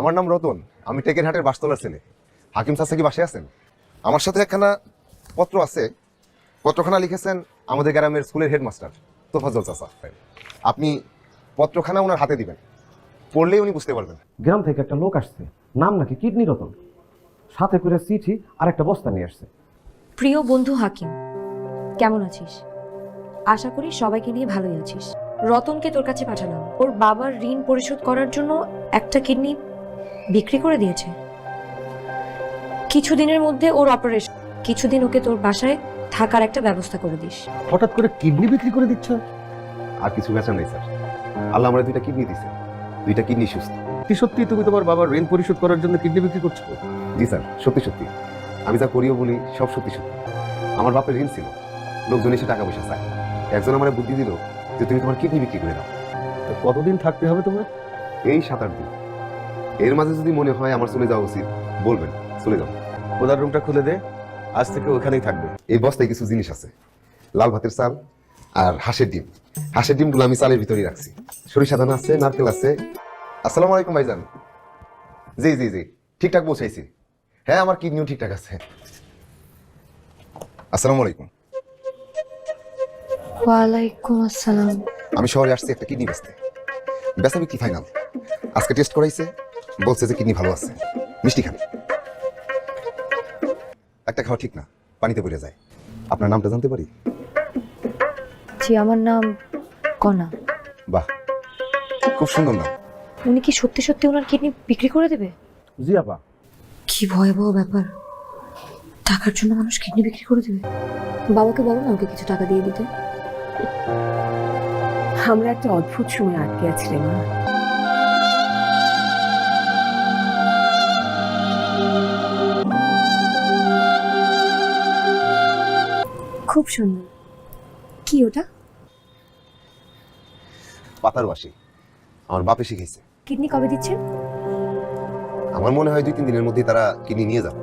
আমার নাম রতন, আমি টেকেরহাটের বাসতলার ছেলে। হাকিম চাচা কি বাসায় আছেন? আমার সাথে একখানা পত্র আছে, পত্রখানা লিখেছেন আমাদের গ্রামের স্কুলের হেডমাস্টার তোফাজ্জল চাচা। আপনি পত্রখানা ওনার হাতে দিবেন, পড়লেই উনি বুঝতে পারবেন। গ্রাম থেকে একটা লোক আসছে, নাম নাকি কিডনি রতন, সাথে করে চিঠি আর একটা বস্তা নিয়ে আসছে। প্রিয় বন্ধু হাকিম, কেমন আছিস? আশা করি সবাইকে নিয়ে ভালোই আছিস। রতনকে তোর কাছে পাঠালাম, ওর বাবার ঋণ পরিশোধ করার জন্য একটা কিডনি বিক্রি করে দিয়েছে। কিছুদিনের মধ্যে ওর অপারেশন, কিছুদিন ওকে তোর বাসায় থাকার একটা ব্যবস্থা করে দিস। হঠাৎ করে কিডনি বিক্রি করে দিচ্ছ? আর কিছু বেচা নেই স্যার, আল্লাহ আমরা 2টা কিডনি দিছে, 2টা কিডনি সুস্থ। কি সত্যি তুমি তোমার বাবার ঋণ পরিশোধ করার জন্য কিডনি বিক্রি করছো? জি স্যার, সত্যি সত্যি। আমি যা করিও বলি সব সত্যি সত্যি। আমার বাপের ঋণ ছিল, লোকজন এসে টাকা পয়সা চায়, একজন আমার বুদ্ধি দিল যে তুমি তোমার কিডনি বিক্রি করে দাও। তো কতদিন থাকতে হবে তোমার? এই 7-8 দিন। এর মাঝে যদি মনে হয় আমার চলে যাওয়া উচিত বলবেন, চলে যাও। ওনার রুমটা খুলে দে, আজ থেকে ওখানেই থাকবে। এই বস্তায় কিছু জিনিস আছে, লাল ভাতের চাল আর হাঁসের ডিম। হাঁসের ডিমগুলো আমি চালের ভিতরেই রাখছি। সরিষা দানা আছে, নারকেল আছে। আসসালামু আলাইকুম ভাইজান। জি জি জি, ঠিকঠাক পৌঁছাইছি। হ্যাঁ, আমার কিডনিও ঠিকঠাক আছে। আসসালামু আলাইকুম। ওয়ালাইকুম আসসালাম। আমি শহরে আসছি একটা কিডনি বেচতে, বেচা বিক্রি ফাইনাল। আজকে টেস্ট করাইছে, বলছে যে কিডনি ভালো আছে। মিষ্টি খান, একটা খাওয়া ঠিক না, পানিতে পড়ে যায়। আপনার নামটা জানতে পারি? জি, আমার নাম কনা। বাহ, খুব সুন্দর নাম। উনি কি সত্যি সত্যি ওনার কিডনি বিক্রি করে দেবে? জি আপা। কি ভয়াবহ ব্যাপার, টাকার জন্য মানুষ কিডনি বিক্রি করে দেবে। বাবাকে বলো না ওকে কিছু টাকা দিয়ে দিতে। আমরা একটা অদ্ভুত সময় আটকে আছি রে মা। খুব সুন্দর। কি ওটা? পাতার বাসি, আমার বাপে শিখেছে। কিডনি কবে দিচ্ছেন? আমার মনে হয় 2-3 দিনের মধ্যেই তারা কিডনি নিয়ে যাবে।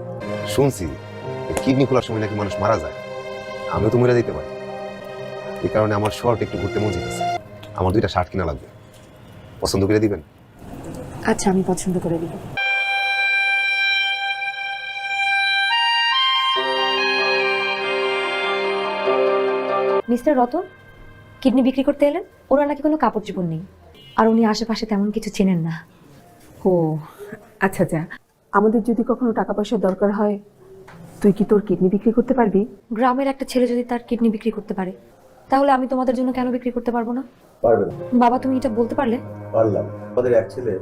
শুনছি কিডনি খোলার সময় নাকি মানুষ মারা যায়, আমিও তো মরে যেতে পারি। এই কারণে আমার শর্ট একটু ঘুরতে মন যেতেছে। আমার 2টা শার্ট কিনা লাগবে, পছন্দ করে দিবেন? আচ্ছা, আমি পছন্দ করে দিব। মিস্টার রতন কিডনি বিক্রি করতে এলেন? ওনার নাকি কোনো কাপড় চোপড় নেই, আর উনি আশেপাশে তেমন কিছু চেনেন না। ও আচ্ছা যা, আমাদের যদি কখনো টাকা পয়সার দরকার হয়, তুই কি তোর কিডনি বিক্রি করতে পারবি? গ্রামের একটা ছেলে যদি তার কিডনি বিক্রি করতে পারে, তাহলে আমি তোমাদের জন্য কেন বিক্রি করতে পারবো না? পারবে না? বাবা, তুমি এটা বলতে পারলে? পারলাম। আমাদের এক ছেলে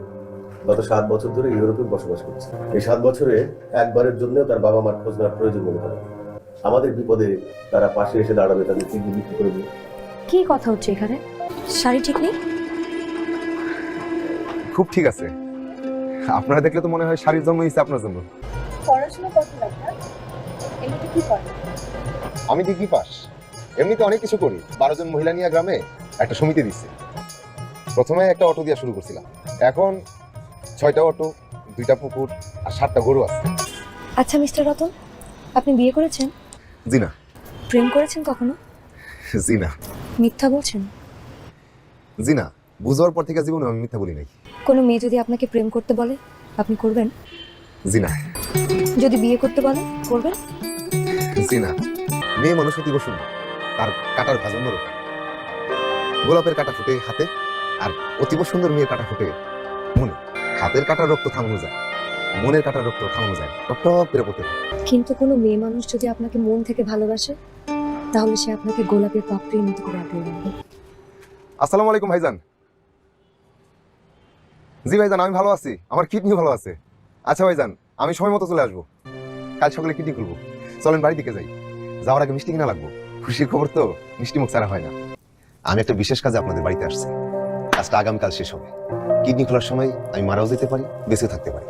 গত 7 বছর ধরে ইউরোপে বসবাস করছে। এই 7 বছরে একবারের জন্য তার বাবা মার খোঁজ নেওয়ার প্রয়োজন মনে করে। আমাদের বিপদে তারা পাশে এসে দাঁড়াবে, তাদের কিডনি বিক্রি করে দিবে। কি কথা হচ্ছে এখানে? শাড়ি ঠিক নেই? খুব ঠিক আছে। আপনারা দেখলে তো মনে হয় শাড়ির জন্ম হয়েছে আপনার জন্য। পড়াশোনা কত লাগবে? এমনিতে কি করে? আমি ডিগ্রি পাস, এমনিতে অনেক কিছু করি। 12 জন মহিলা নিয়ে গ্রামে একটা সমিতি দিচ্ছে। প্রথমে একটা অটো দিয়ে শুরু করছিলাম, এখন 6টা অটো, 2টা পুকুর আর 7টা গরু আছে। আচ্ছা মিস্টার রতন, আপনি বিয়ে করেছেন? জি না। প্রেম করেছেন কখনো? জি না। মিথ্যা বলছেন? জি না, বুঝার পর থেকে জীবনে আমি মিথ্যা বলি নাই। কোনো মেয়ে যদি আপনাকে প্রেম করতে বলে, আপনি করবেন? জি না। যদি বিয়ে করতে বলে, করবেন? জি না। মেয়ে মানুষ অতীব সুন্দর, তার কাটার ভাজ অন্যরকম। গোলাপের কাটা ফুটে হাতে, আর অতীব সুন্দর মেয়ের কাটা ফুটে মনে। হাতের কাটার রক্ত থামানো যায়, মনের কাটার রক্ত থামানো যায়, টপ টপ করে পড়তে থাকে। কিন্তু কোনো মেয়ে মানুষ যদি আপনাকে মন থেকে ভালোবাসে, তাহলে সে আপনাকে গোলাপের পাপড়ির মতো করে আগলে রাখবে। আসসালামু আলাইকুম ভাইজান। জি ভাইজান, আমি ভালো আছি, আমার কিডনিও ভালো আছে। আচ্ছা ভাইজান, আমি সময় মতো চলে আসবো। কাল সকালে কিডনি খুলবো, চলেন বাড়ি দিকে যাই। যাওয়ার আগে মিষ্টি কিনা লাগবো, খুশির খবর তো মিষ্টি মুখ ছাড়া হয় না। আমি একটা বিশেষ কাজে আপনাদের বাড়িতে আসছি, কাজটা আগামীকাল শেষ হবে। কিডনি খোলার সময় আমি মারাও যেতে পারি, বেঁচে থাকতে পারি।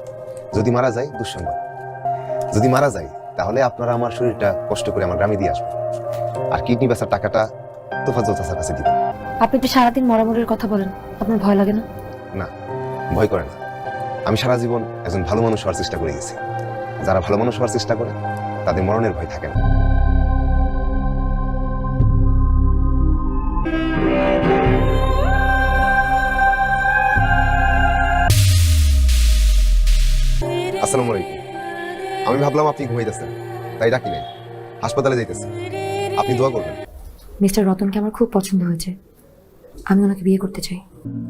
যদি মারা যায় দুঃসংবাদ, যদি মারা যায় তাহলে আপনারা আমার শরীরটা কষ্ট করে আমার গ্রামে দিয়ে আসবেন, আর কিডনি বেচার টাকাটা তোফাজ্জল চাচার কাছে দিবেন। আপনি তো সারাদিন মরামরের কথা বলেন, আপনার ভয় লাগে না? না, ভয় করে না। আমি সারা জীবন একজন ভালো মানুষ হওয়ার চেষ্টা করে গেছি। যারা ভালো মানুষ হওয়ার চেষ্টা করে তাদের মরণের ভয় থাকে না। আসসালামু আলাইকুম। আমি ভাবলাম আপনি ঘুমাইতেছেন, তাই ডাকি নাই। হাসপাতালে যাইতেছি, আপনি দোয়া করবেন। মিস্টার রতনকে আমার খুব পছন্দ হয়েছে, আমি ওনাকে বিয়ে করতে চাই।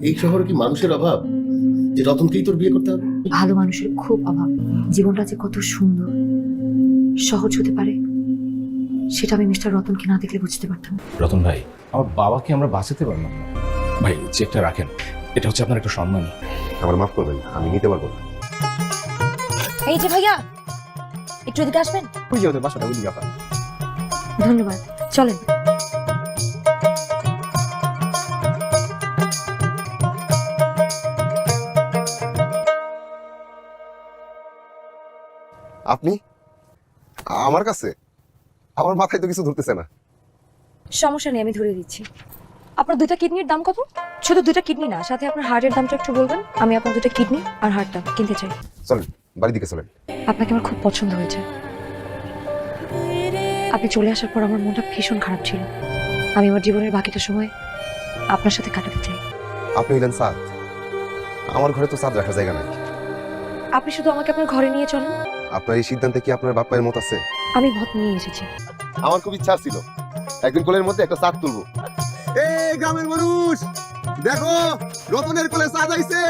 এই শহরে কি মানুষের অভাব যে রতনকেই তোর বিয়ে করতে হবে? ভালো মানুষের খুব অভাব। জীবনটা যে কত সুন্দর সহজ হতে পারে সেটা আমি মিস্টার রতনকে না দেখলে বুঝতে পারতাম। রতন ভাই, আমার বাবাকে আমরা বাঁচাতে পারলাম না। ভাই, চেকটা রাখেন, এটা হচ্ছে আপনার একটা সম্মানী। আমার মাফ করবেন, আমি নিতে পারবো না। এই যে ভাইয়া, একটু এদিকে আসবেন। বাসাটা বুঝি আপনার। ধন্যবাদ, চলেন। আপনি আমার কাছে? আমার মাথায় তো কিছু ধরতেছে না। সমস্যা নেই, আমি ধরে দিচ্ছি। আপনার দুইটা কিডনির দাম কত? শুধু দুইটা কিডনি না, সাথে আপনার হার্টের দামটা একটু বলবেন। আমি আপনার দুইটা কিডনি আর হার্টটা কিনতে চাই। চলেন, বাড়ির দিকে চলেন। আপনাকে আমার খুব পছন্দ হয়েছে। আপনি চলে আসার পর আমার মনটা ভীষণ খারাপ ছিল। আমি আমার জীবনের বাকিটা সময় আপনার সাথে কাটাতে চাই। আপনি হইলেন সাদ, আমার ঘরে তো সাদ রাখার জায়গা নাই। আপনি শুধু আমাকে আপনার ঘরে নিয়ে চলেন। আপনার এই সিদ্ধান্তে কি আপনার বাপ্পায়ের মত আছে? আমি মত নিয়ে এসেছি। আমার খুব ইচ্ছা ছিল একদিন কোলের মধ্যে একটা চাঁদ তুলবো। এই গ্রামের মানুষ দেখো, রতনের কোলে চাঁদ আইছে।